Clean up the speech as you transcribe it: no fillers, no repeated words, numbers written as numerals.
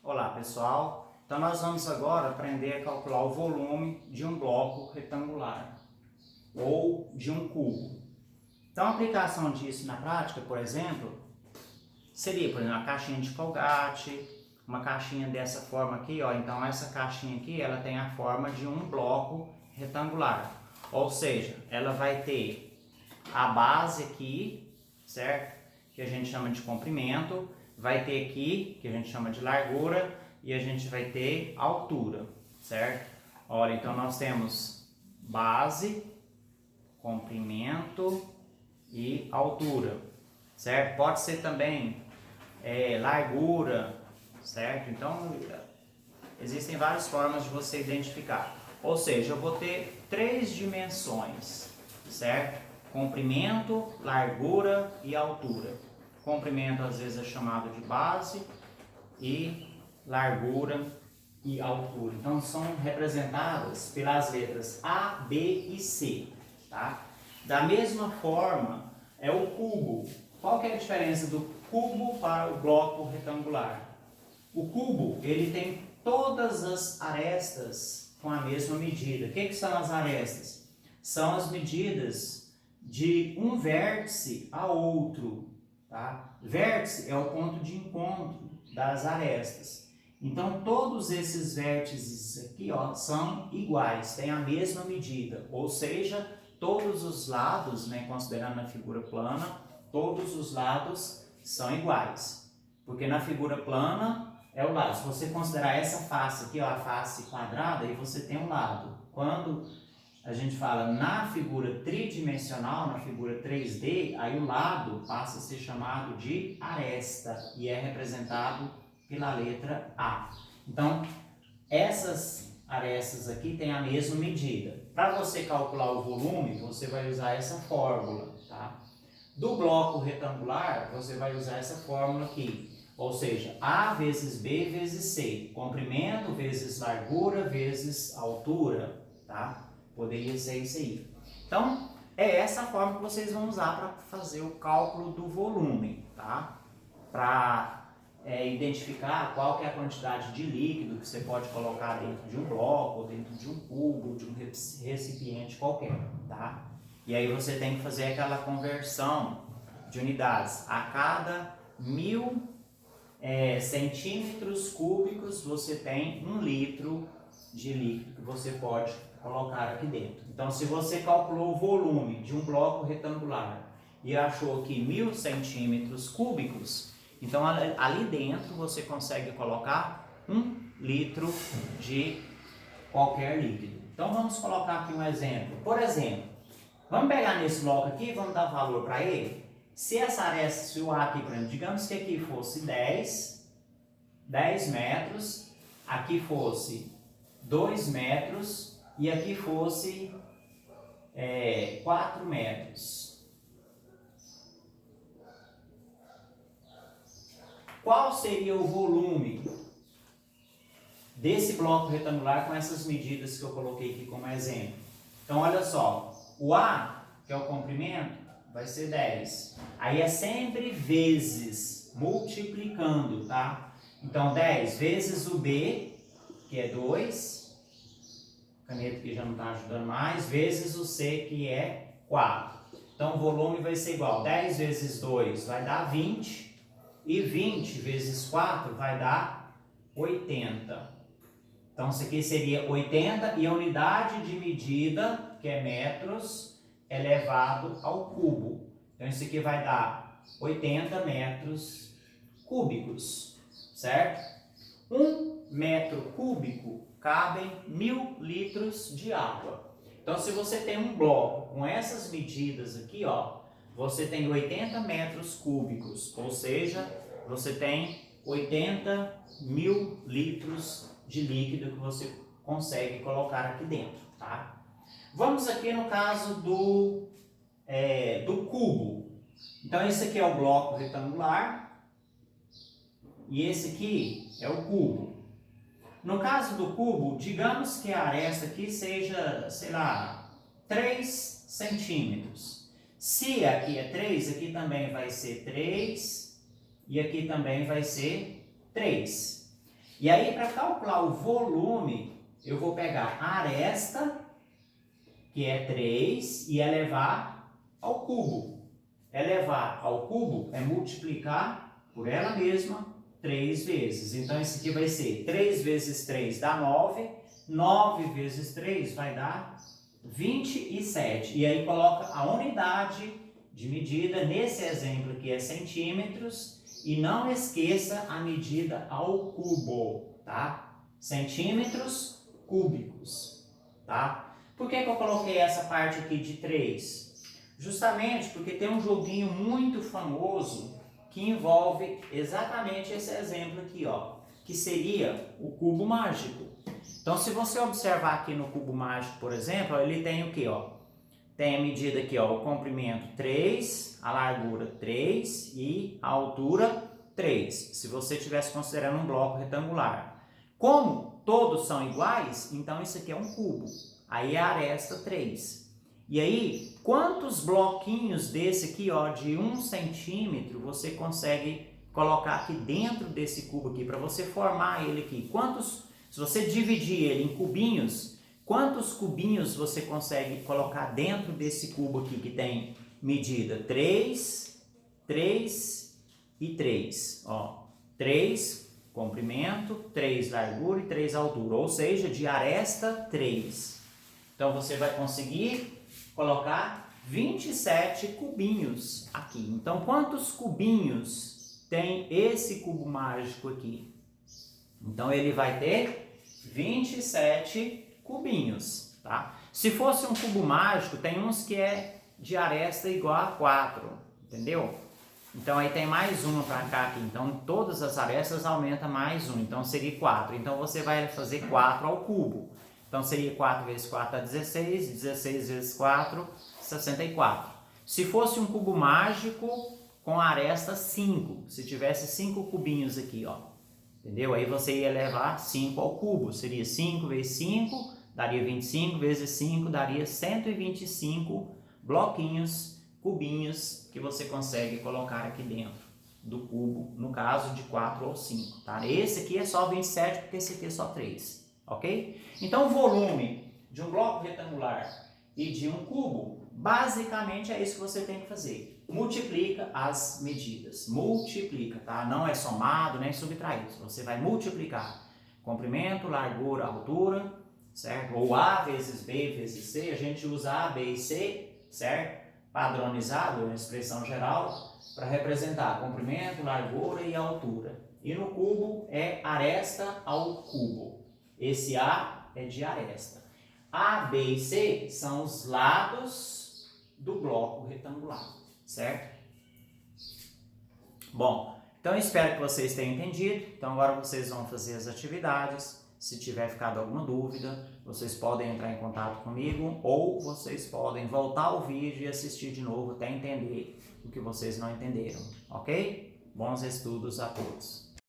Olá pessoal, então nós vamos agora aprender a calcular o volume de um bloco retangular ou de um cubo. Então a aplicação disso na prática, por exemplo, seria, por exemplo, uma caixinha de Colgate, uma caixinha dessa forma aqui, ó. Então essa caixinha aqui, ela tem a forma de um bloco retangular, ou seja, ela vai ter a base aqui, certo? Que a gente chama de comprimento, vai ter aqui, que a gente chama de largura, e a gente vai ter altura, certo? Olha, então nós temos base, comprimento e altura, certo? Pode ser também largura, certo? Então, existem várias formas de você identificar. Ou seja, eu vou ter três dimensões, certo? Comprimento, largura e altura. Comprimento às vezes é chamado de base e largura e altura. Então são representadas pelas letras A, B e C, tá? Da mesma forma é o cubo. Qual que é a diferença do cubo para o bloco retangular? O cubo, ele tem todas as arestas com a mesma medida. O que são as arestas? São as medidas de um vértice a outro, tá? Vértice é o ponto de encontro das arestas. Então, todos esses vértices aqui, ó, são iguais, têm a mesma medida, ou seja, todos os lados, né, considerando a figura plana, todos os lados são iguais. Porque na figura plana é o lado. Se você considerar essa face aqui, ó, a face quadrada, aí você tem um lado. Quando a gente fala na figura tridimensional, na figura 3D, aí o lado passa a ser chamado de aresta e é representado pela letra A. Então, essas arestas aqui têm a mesma medida. Para você calcular o volume, você vai usar essa fórmula, tá? Do bloco retangular, você vai usar essa fórmula aqui. Ou seja, A vezes B vezes C. Comprimento vezes largura vezes altura, tá? Poderia ser isso aí. Então, é essa forma que vocês vão usar para fazer o cálculo do volume, tá? Para identificar qual que é a quantidade de líquido que você pode colocar dentro de um bloco, ou dentro de um cubo, de um recipiente qualquer, tá? E aí você tem que fazer aquela conversão de unidades. A cada 1000 centímetros cúbicos você tem 1 litro de líquido que você pode colocar aqui dentro. Então, se você calculou o volume de um bloco retangular e achou aqui 1000 centímetros cúbicos, então ali dentro você consegue colocar 1 litro de qualquer líquido. Então, vamos colocar aqui um exemplo. Por exemplo, vamos pegar nesse bloco aqui, vamos dar valor para ele. Se essa aresta, se o A aqui, por exemplo, digamos que aqui fosse 10 metros, aqui fosse 2 metros e aqui fosse 4 metros. Qual seria o volume desse bloco retangular com essas medidas que eu coloquei aqui como exemplo? Então, olha só, o A, que é o comprimento, vai ser 10. Aí é sempre vezes, multiplicando, tá? Então, 10 vezes o B, que é 2. Caneta que já não está ajudando mais. Vezes o C, que é 4. Então, o volume vai ser igual. 10 vezes 2 vai dar 20. E 20 vezes 4 vai dar 80. Então, isso aqui seria 80. E a unidade de medida, que é metros, elevado ao cubo. Então, isso aqui vai dar 80 metros cúbicos, certo? 1 metro cúbico cabem 1000 litros de água. Então, se você tem um bloco com essas medidas aqui, ó, você tem 80 metros cúbicos, ou seja, você tem 80.000 litros de líquido que você consegue colocar aqui dentro, tá? Vamos aqui no caso do cubo. Então, esse aqui é o bloco retangular e esse aqui é o cubo. No caso do cubo, digamos que a aresta aqui seja, sei lá, 3 centímetros. Se aqui é 3, aqui também vai ser 3 e aqui também vai ser 3. E aí, para calcular o volume, eu vou pegar a aresta, que é 3, e elevar ao cubo. Elevar ao cubo é multiplicar por ela mesma 3 vezes. Então, isso aqui vai ser 3 vezes 3 dá 9. 9 vezes 3 vai dar 27. E aí, coloca a unidade de medida. Nesse exemplo aqui é centímetros. E não esqueça a medida ao cubo, tá? Centímetros cúbicos, tá? Por que eu coloquei essa parte aqui de 3? Justamente porque tem um joguinho muito famoso que envolve exatamente esse exemplo aqui, ó, que seria o cubo mágico. Então, se você observar aqui no cubo mágico, por exemplo, ele tem o que, ó? Tem a medida aqui, ó, o comprimento 3, a largura 3 e a altura 3, se você estivesse considerando um bloco retangular. Como todos são iguais, então isso aqui é um cubo. Aí é a aresta 3. E aí, quantos bloquinhos desse aqui, ó, de 1 centímetro, você consegue colocar aqui dentro desse cubo aqui, para você formar ele aqui? Quantos, se você dividir ele em cubinhos, quantos cubinhos você consegue colocar dentro desse cubo aqui que tem medida 3, 3 e 3? Ó, 3 comprimento, 3 largura e 3 altura, ou seja, de aresta 3. Então você vai conseguir colocar 27 cubinhos aqui. Então quantos cubinhos tem esse cubo mágico aqui? Então ele vai ter 27 cubinhos, tá? Se fosse um cubo mágico, tem uns que é de aresta igual a 4, entendeu? Então aí tem mais uma para cá aqui, então todas as arestas aumentam mais um, então seria 4. Então você vai fazer 4 ao cubo. Então seria 4 vezes 4 dá 16, 16 vezes 4, 64. Se fosse um cubo mágico com aresta 5, se tivesse 5 cubinhos aqui, ó, entendeu? Aí você ia levar 5 ao cubo, seria 5 vezes 5, daria 25, vezes 5, daria 125 bloquinhos, cubinhos, que você consegue colocar aqui dentro do cubo, no caso de 4 ou 5, tá? Esse aqui é só 27, porque esse aqui é só 3, ok? Então o volume de um bloco retangular e de um cubo, basicamente é isso que você tem que fazer. Multiplica as medidas, multiplica, tá? Não é somado nem subtraído, você vai multiplicar comprimento, largura, altura, certo? Ou A vezes B vezes C, a gente usa A, B e C, certo? Padronizado, uma expressão geral, para representar comprimento, largura e altura. E no cubo é aresta ao cubo. Esse A é de aresta. A, B e C são os lados do bloco retangular, certo? Bom, então espero que vocês tenham entendido. Então agora vocês vão fazer as atividades. Se tiver ficado alguma dúvida, vocês podem entrar em contato comigo ou vocês podem voltar ao vídeo e assistir de novo até entender o que vocês não entenderam, ok? Bons estudos a todos!